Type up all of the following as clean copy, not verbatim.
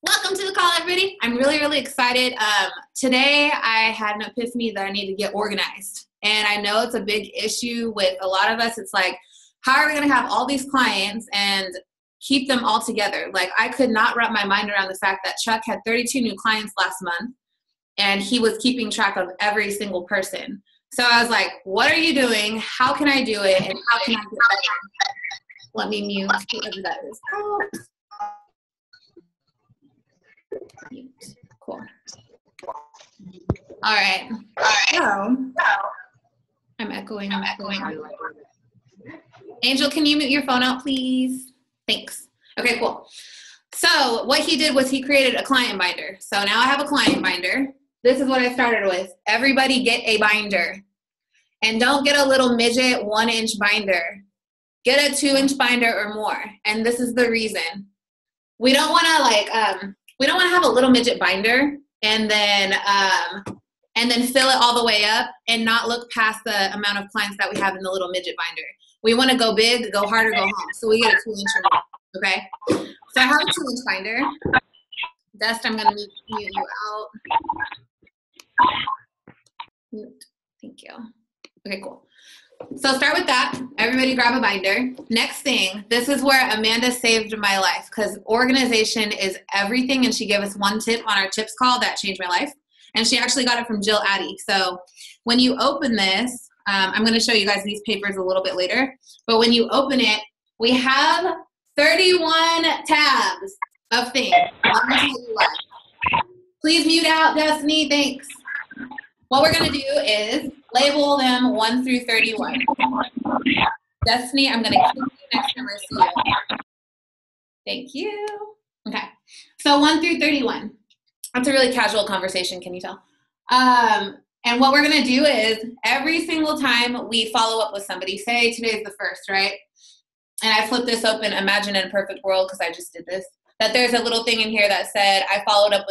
Welcome to the call, everybody. I'm really excited. Today, I had an epiphany that I need to get organized. And I know it's a big issue with a lot of us. It's like, how are we going to have all these clients and keep them all together? Like, I could not wrap my mind around the fact that Chuck had 32 new clients last month, and he was keeping track of every single person. So I was like, what are you doing? How can I do it? And how can I get better? Let me mute whoever that is. Oh. Cool. All right. So, I'm echoing. Angel, can you mute your phone out, please? Thanks. Okay, cool. So what he did was he created a client binder. So now I have a client binder. This is what I started with. Everybody get a binder. And don't get a little midget 1-inch binder. Get a 2-inch binder or more. And this is the reason. We don't want to we don't want to have a little midget binder and then fill it all the way up and not look past the amount of clients that we have in the little midget binder. We want to go big, go hard, or go home. So we get a 2-inch or more, okay? So I have a 2-inch binder. Dust, I'm going to mute you out. Mute. Thank you. Okay, cool. So start with that. Everybody grab a binder. Next thing, this is where Amanda saved my life because organization is everything, and she gave us one tip on our tips call that changed my life. And she actually got it from Jill Addy. So when you open this, I'm going to show you guys these papers a little bit later. But when you open it, we have 31 tabs of things. I'm going to tell you what. Please mute out, Destiny. Thanks. What we're going to do is label them 1 through 31. Destiny, I'm going to keep you next time I see you. Thank you. Okay. So 1 through 31. That's a really casual conversation, can you tell? And what we're going to do is every single time we follow up with somebody, say today's the 1st, right? And I flipped this open, imagine in a perfect world, because I just did this, that there's a little thing in here that said I followed up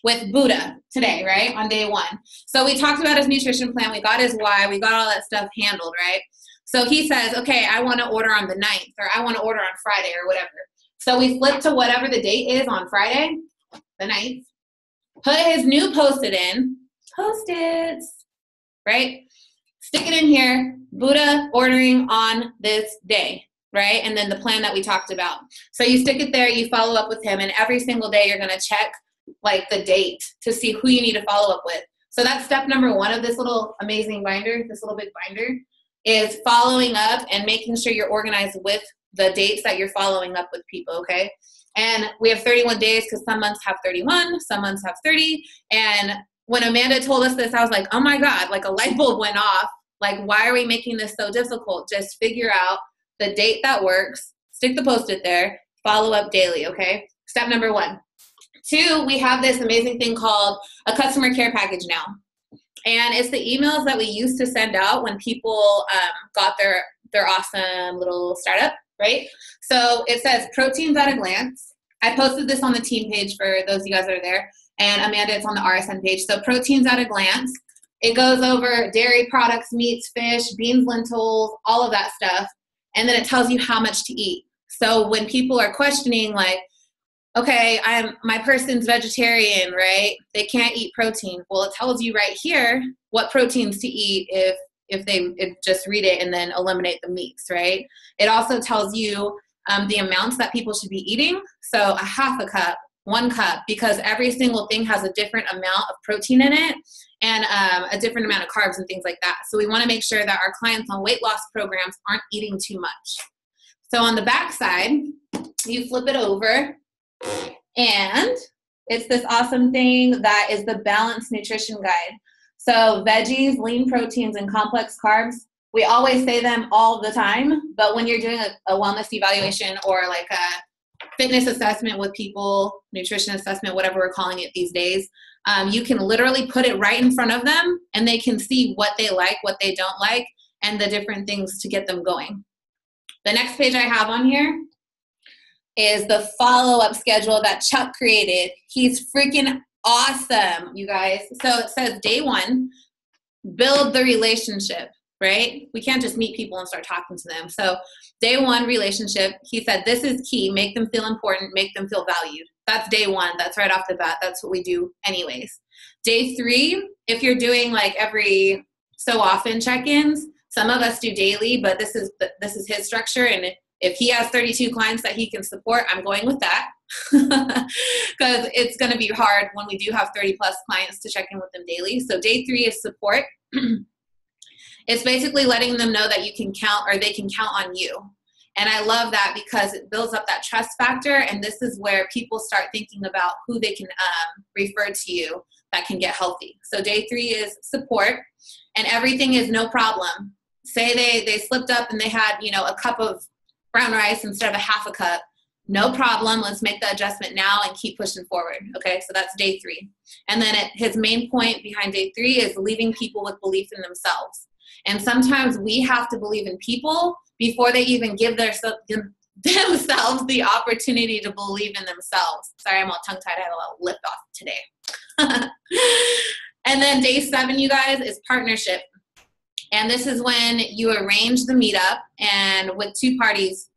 with Buddha today, right, on day 1. So we talked about his nutrition plan. We got his why. We got all that stuff handled, right? So he says, okay, I want to order on the 9th, or I want to order on Friday, or whatever. So we flip to whatever the date is on Friday, the 9th, put his new Post-it in, Post-its, right? Stick it in here, Buddha ordering on this day, right? And then the plan that we talked about. So you stick it there, you follow up with him, and every single day you're going to check like the date to see who you need to follow up with. So that's step number 1 of this little amazing binder, this little big binder, is following up and making sure you're organized with the dates that you're following up with people, okay? And we have 31 days because some months have 31, some months have 30. And when Amanda told us this, I was like, oh my God, like a light bulb went off. Like, why are we making this so difficult? Just figure out the date that works, stick the Post-it there, follow up daily, okay? Step number 1. 2, we have this amazing thing called a customer care package now. And it's the emails that we used to send out when people got their awesome little startup, right? So it says proteins at a glance. I posted this on the team page for those of you guys that are there. And Amanda, it's on the RSN page. So proteins at a glance. It goes over dairy products, meats, fish, beans, lentils, all of that stuff. And then it tells you how much to eat. So when people are questioning, like, okay, my person's vegetarian, right? They can't eat protein. Well, it tells you right here what proteins to eat if they just read it and then eliminate the meats, right? It also tells you the amounts that people should be eating. So a half a cup, 1 cup, because every single thing has a different amount of protein in it and a different amount of carbs and things like that. So we want to make sure that our clients on weight loss programs aren't eating too much. So on the back side, you flip it over, and it's this awesome thing that is the Balanced Nutrition Guide. So veggies, lean proteins, and complex carbs, we always say them all the time, but when you're doing a wellness evaluation or like a fitness assessment with people, nutrition assessment, whatever we're calling it these days, you can literally put it right in front of them, and they can see what they like, what they don't like, and the different things to get them going. The next page I have on here is the follow-up schedule that Chuck created. He's freaking awesome, you guys. So it says day 1, build the relationship. right? We can't just meet people and start talking to them. So day one relationship, he said, this is key. Make them feel important, make them feel valued. That's day one. That's right off the bat. That's what we do anyways. Day three, if you're doing like every so often check-ins, some of us do daily, but this is his structure. And if he has 32 clients that he can support, I'm going with that because it's going to be hard when we do have 30 plus clients to check in with them daily. So day three is support. It's basically letting them know that you can count, or they can count on you. And I love that because it builds up that trust factor. And this is where people start thinking about who they can refer to you that can get healthy. So day three is support, and everything is no problem. Say they slipped up and they had, you know, a cup of brown rice instead of a half a cup. No problem. Let's make the adjustment now and keep pushing forward. Okay, so that's day three. And then his main point behind day three is leaving people with belief in themselves. And sometimes we have to believe in people before they even give themselves the opportunity to believe in themselves. Sorry, I'm all tongue-tied. I had a little lift off today. And then day 7, you guys, is partnership. And this is when you arrange the meetup and with 2 parties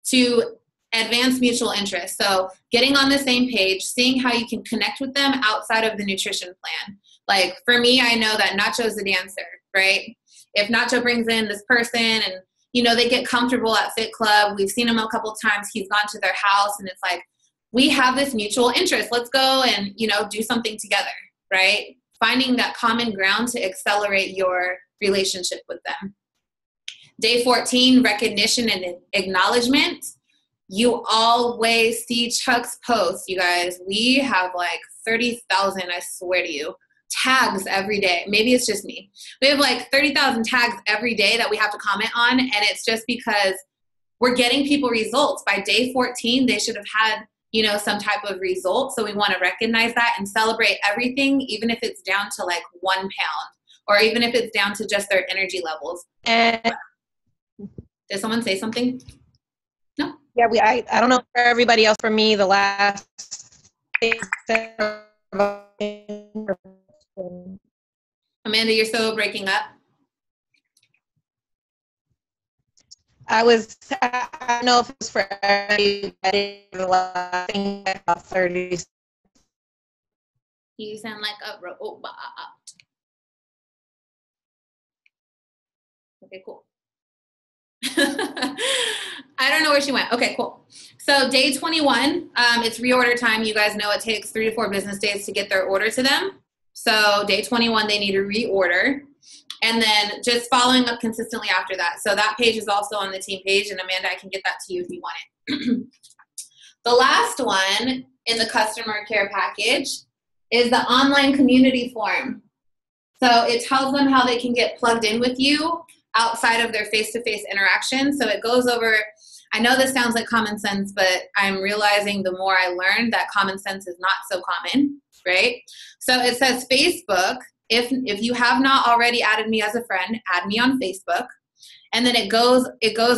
to advance mutual interest. So getting on the same page, seeing how you can connect with them outside of the nutrition plan. Like for me, I know that Nacho's the dancer, right? If Nacho brings in this person and, you know, they get comfortable at Fit Club, we've seen him a couple times, he's gone to their house, and it's like, we have this mutual interest. Let's go and, you know, do something together, right? Finding that common ground to accelerate your relationship with them. Day 14, recognition and acknowledgement. You always see Chuck's posts, you guys. We have like 30,000, I swear to you, tags every day. Maybe it's just me. We have like 30,000 tags every day that we have to comment on, and it's just because we're getting people results. By day 14, they should have had, you know, some type of result. So we want to recognize that and celebrate everything, even if it's down to like 1 pound, or even if it's down to just their energy levels. And did someone say something? No? Yeah, I don't know for everybody else. For me, the last Amanda, you're still breaking up. I don't know if it was for everybody. The last thing about 30. You sound like a robot. Okay, cool. I don't know where she went. Okay, cool. So day 21, it's reorder time. You guys know it takes 3 to 4 business days to get their order to them. So day 21, they need to reorder. And then just following up consistently after that. So that page is also on the team page, and Amanda, I can get that to you if you want it. The last one in the customer care package is the online community form. So it tells them how they can get plugged in with you outside of their face-to-face interaction. So it goes over, I know this sounds like common sense, but I'm realizing the more I learn that common sense is not so common, right? So it says Facebook. If you have not already added me as a friend, add me on Facebook. And then it goes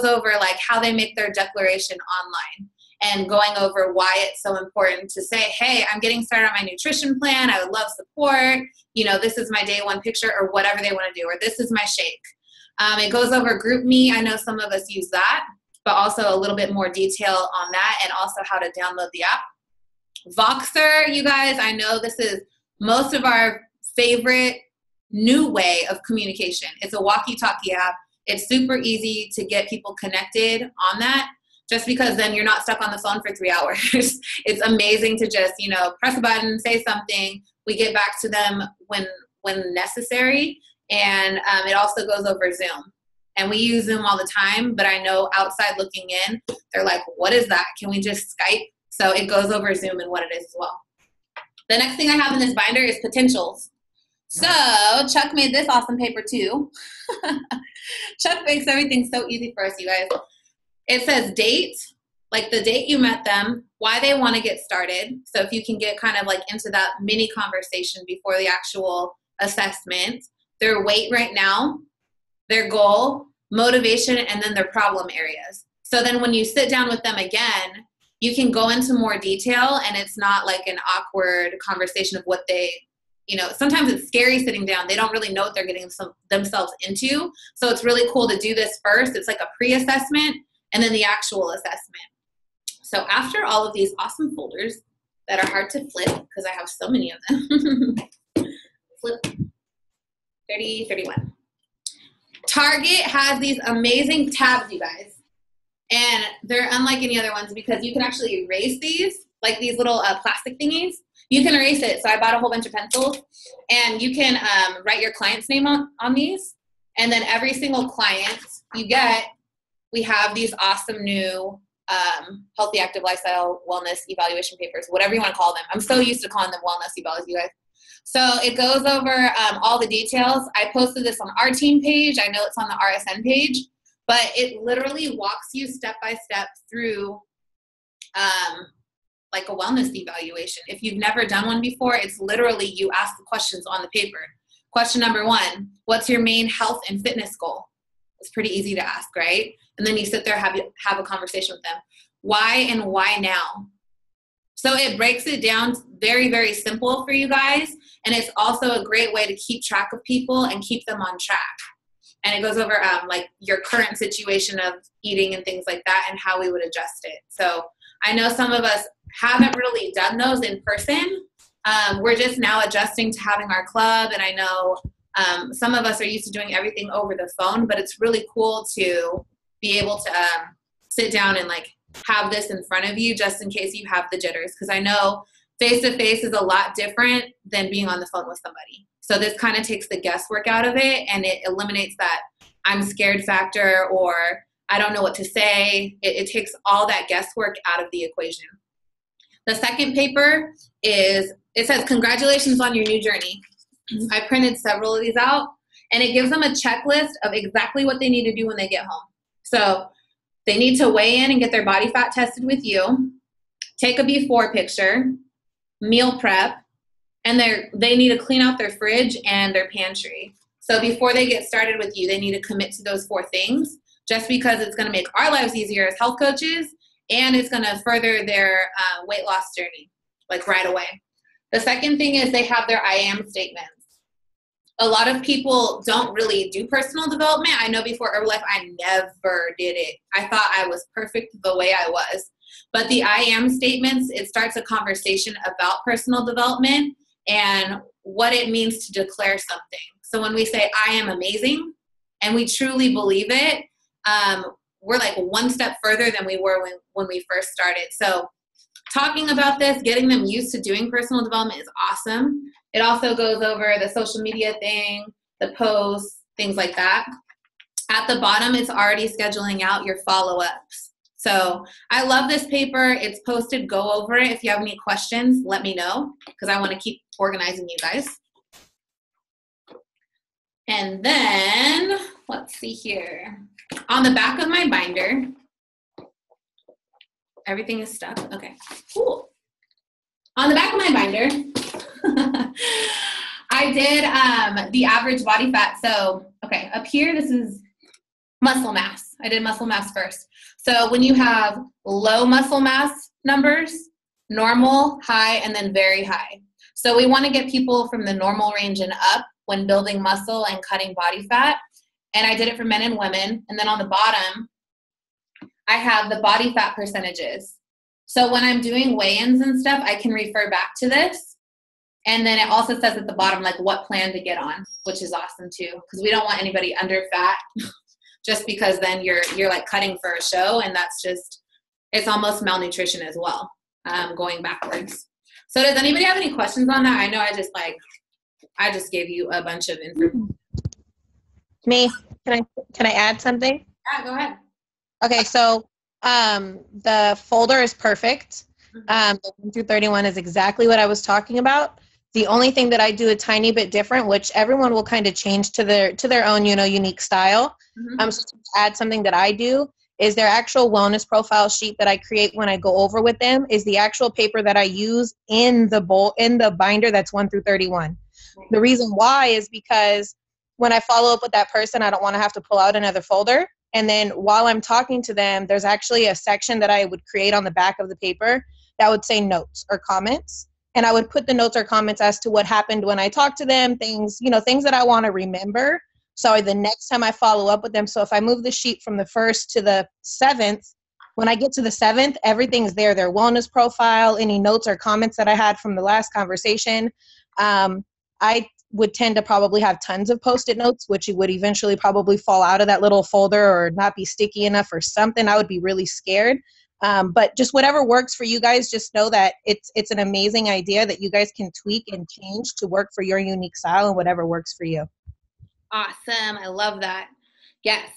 over like how they make their declaration online and going over why it's so important to say, hey, I'm getting started on my nutrition plan. I would love support. You know, this is my day 1 picture, or whatever they want to do, or this is my shake. It goes over GroupMe. I know some of us use that, but also a little bit more detail on that, and also how to download the app. Voxer, you guys, I know this is most of our favorite new way of communication. It's a walkie-talkie app. It's super easy to get people connected on that, just because then you're not stuck on the phone for 3 hours. It's amazing to just, you know, press a button, say something. We get back to them when necessary. And it also goes over Zoom. And we use Zoom all the time, but I know outside looking in, they're like, what is that? Can we just Skype? So it goes over Zoom and what it is as well. The next thing I have in this binder is potentials. So Chuck made this awesome paper too. Chuck makes everything so easy for us, you guys. It says date, like the date you met them, why they want to get started. So if you can get kind of like into that mini conversation before the actual assessment, their weight right now, their goal, motivation, and then their problem areas. So then when you sit down with them again, you can go into more detail, and it's not like an awkward conversation of what they you know, sometimes it's scary sitting down. They don't really know what they're getting themselves into. So it's really cool to do this first. It's like a pre-assessment and then the actual assessment. So after all of these awesome folders that are hard to flip, because I have so many of them, flip 30, 31. Target has these amazing tabs, you guys. And they're unlike any other ones because you can actually erase these, like these little plastic thingies. You can erase it. So I bought a whole bunch of pencils. And you can write your client's name on these. And then every single client you get, we have these awesome new healthy, active lifestyle, wellness evaluation papers, whatever you want to call them. I'm so used to calling them wellness evals, you guys. So it goes over all the details. I posted this on our team page. I know it's on the RSN page, but it literally walks you step by step through like a wellness evaluation. If you've never done one before, it's literally you ask the questions on the paper. Question number 1, what's your main health and fitness goal? It's pretty easy to ask, right? And then you sit there, have a conversation with them. Why and why now? So it breaks it down very, very simple for you guys. And it's also a great way to keep track of people and keep them on track. And it goes over like your current situation of eating and things like that and how we would adjust it. So I know some of us haven't really done those in person. We're just now adjusting to having our club. And I know some of us are used to doing everything over the phone, but it's really cool to be able to sit down and like have this in front of you just in case you have the jitters. Because I know face-to-face is a lot different than being on the phone with somebody. So this kind of takes the guesswork out of it, and it eliminates that I'm scared factor or I don't know what to say. It takes all that guesswork out of the equation. The second paper is, it says, congratulations on your new journey. I printed several of these out, and it gives them a checklist of exactly what they need to do when they get home. So they need to weigh in and get their body fat tested with you, take a before picture, meal prep, and they need to clean out their fridge and their pantry. So before they get started with you, they need to commit to those 4 things, just because it's going to make our lives easier as health coaches, and it's going to further their weight loss journey, like right away. The second thing is they have their I am statements. A lot of people don't really do personal development. I know before Herbalife, I never did it. I thought I was perfect the way I was. But the I am statements, it starts a conversation about personal development and what it means to declare something. So when we say I am amazing and we truly believe it, we're like one step further than we were when we first started. So talking about this, getting them used to doing personal development is awesome. It also goes over the social media thing, the posts, things like that. At the bottom, it's already scheduling out your follow-ups. So I love this paper. It's posted. Go over it. If you have any questions, let me know, because I want to keep organizing you guys. And then, let's see here. On the back of my binder, everything is stuck. Okay, cool. On the back of my binder, I did the average body fat. So, okay, up here, this is muscle mass. I did muscle mass first. So when you have low muscle mass numbers, normal, high, and then very high. So we want to get people from the normal range and up when building muscle and cutting body fat. And I did it for men and women. And then on the bottom, I have the body fat percentages. So when I'm doing weigh-ins and stuff, I can refer back to this. And then it also says at the bottom, like what plan to get on, which is awesome too, because we don't want anybody under fat just because then you're like cutting for a show, and that's just, it's almost malnutrition as well, going backwards. So does anybody have any questions on that? I know I just gave you a bunch of information. Me, can I add something? Yeah, go ahead. Okay, so the folder is perfect. The 1 through 31 is exactly what I was talking about. The only thing that I do a tiny bit different, which everyone will kind of change to their own, unique style. So to add something that I do is their actual wellness profile sheet that I create when I go over with them is the actual paper that I use in the binder that's 1 through 31. The reason why is because when I follow up with that person, I don't want to have to pull out another folder. And then while I'm talking to them, there's actually a section that I would create on the back of the paper that would say notes or comments. and I would put the notes or comments as to what happened when I talked to them, things, things that I want to remember. So the next time I follow up with them, so if I move the sheet from the 1st to the 7th, when I get to the 7th, everything's there, their wellness profile, any notes or comments that I had from the last conversation. I would tend to probably have tons of Post-it notes, which would eventually probably fall out of that little folder or not be sticky enough or something. I would be really scared. But just whatever works for you guys, just know that it's an amazing idea that you guys can tweak and change to work for your unique style and whatever works for you. Awesome. I love that. Yes.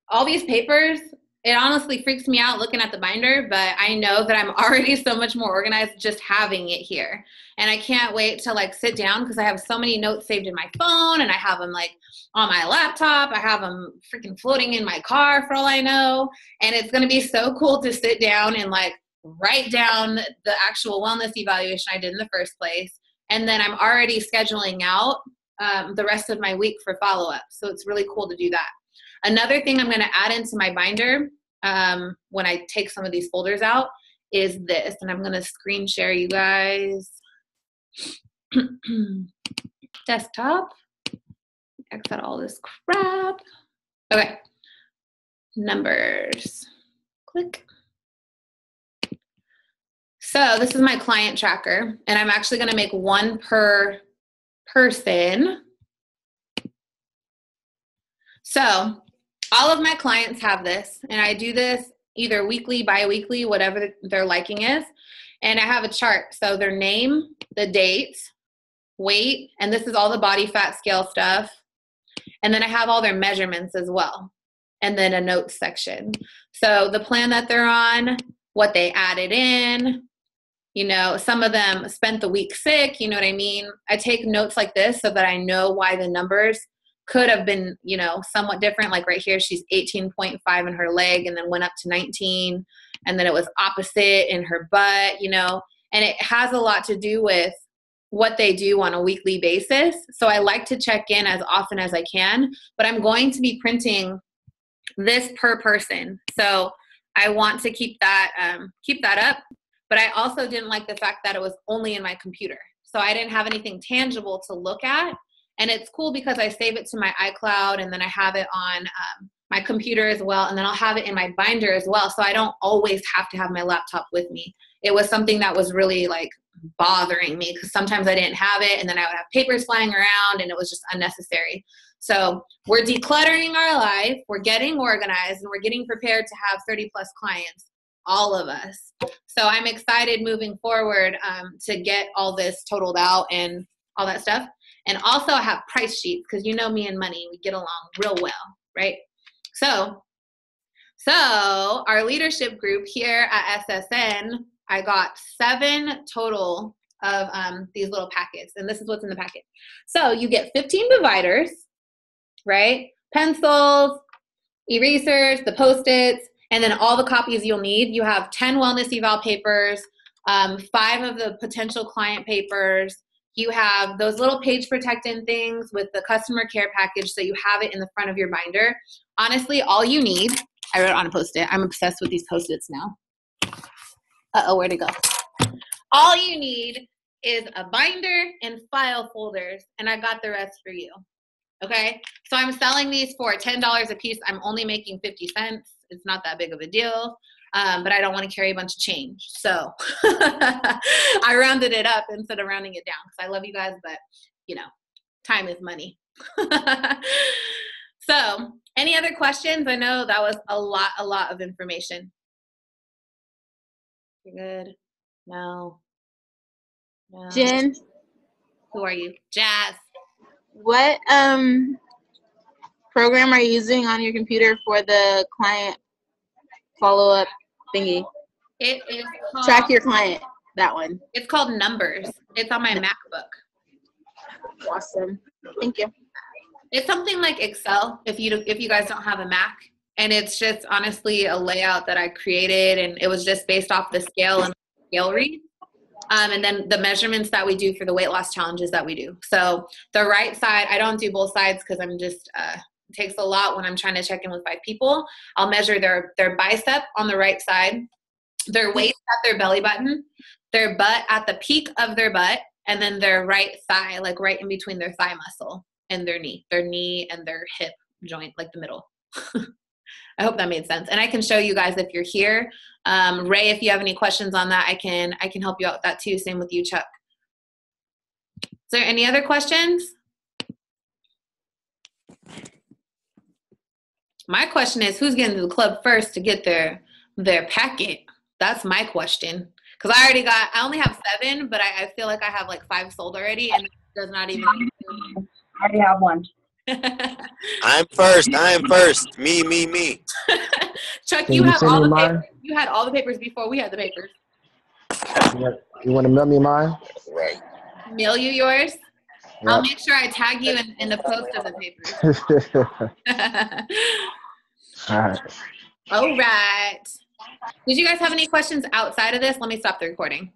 All these papers, it honestly freaks me out looking at the binder, but I know that I'm already so much more organized just having it here. And I can't wait to like sit down because I have so many notes saved in my phone, and I have them like on my laptop. I have them freaking floating in my car for all I know. And it's going to be so cool to sit down and like write down the actual wellness evaluation I did in the first place. And then I'm already scheduling out the rest of my week for follow-up. So it's really cool to do that. Another thing I'm going to add into my binder when I take some of these folders out is this, and I'm going to screen share you guys. Desktop. X out all this crap. Okay. Numbers. Click. So this is my client tracker, and I'm actually going to make one per person. So all of my clients have this, and I do this either weekly, bi-weekly, whatever their liking is. And I have a chart. So their name, the date, weight, and this is all the body fat scale stuff. And then I have all their measurements as well. And then a notes section. So the plan that they're on, what they added in, some of them spent the week sick, you know what I mean? I take notes like this so that I know why the numbers could have been, somewhat different. Like right here, she's 18.5 in her leg and then went up to 19. And then it was opposite in her butt, and it has a lot to do with what they do on a weekly basis. So I like to check in as often as I can, but I'm going to be printing this per person. So I want to keep that up. But I also didn't like the fact that it was only in my computer. So I didn't have anything tangible to look at. And it's cool because I save it to my iCloud, and then I have it on my computer as well. And then I'll have it in my binder as well. So I don't always have to have my laptop with me. It was something that was really like bothering me because sometimes I didn't have it, and then I would have papers flying around, and it was just unnecessary. So we're decluttering our life. We're getting organized, and we're getting prepared to have 30 plus clients, all of us. So I'm excited moving forward to get all this totaled out and all that stuff. And also I have price sheets because me and money, we get along real well, right? So our leadership group here at SSN, I got 7 total of these little packets, and this is what's in the packet. So you get 15 dividers, right? Pencils, erasers, the Post-its, and then all the copies you'll need. You have 10 wellness eval papers, 5 of the potential client papers. You have those little page protectant things with the customer care package, so you have it in the front of your binder. Honestly, all you need, I wrote on a Post-it. I'm obsessed with these Post-its now. Where'd it go? All you need is a binder and file folders, and I got the rest for you. Okay? So I'm selling these for $10 a piece. I'm only making 50 cents. It's not that big of a deal. But I don't want to carry a bunch of change. So I rounded it up instead of rounding it down because I love you guys, but time is money. So any other questions? I know that was a lot of information. You're good? No. Jen? Who are you? Jazz. What program are you using on your computer for the client follow-up thingy? It is called, Track your client, that one. It's called Numbers. It's on my MacBook. Awesome. Thank you. It's something like Excel if you guys don't have a Mac. And it's just honestly a layout that I created, and it was just based off the scale and scale read. And then the measurements that we do for the weight loss challenges that we do. So the right side, I don't do both sides because I'm just, it takes a lot when I'm trying to check in with 5 people. I'll measure their bicep on the right side, their waist at their belly button, their butt at the peak of their butt, and then their right thigh, like right in between their thigh muscle and their knee and their hip joint, like the middle. I hope that made sense. And I can show you guys if you're here. Ray, if you have any questions on that, I can help you out with that too. Same with you, Chuck. Is there any other questions? My question is, who's getting to the club first to get their packet? That's my question. Because I only have 7, but I feel like I have like 5 sold already, and it does not even. I already have one. I'm first. Me. Chuck, Can you you have send all me the mine? papers. You had all the papers before we had the papers. You want to mail me mine? Right. Mail you yours? Yep. I'll make sure I tag you in the post of the papers. All right. All right. Did you guys have any questions outside of this? Let me stop the recording.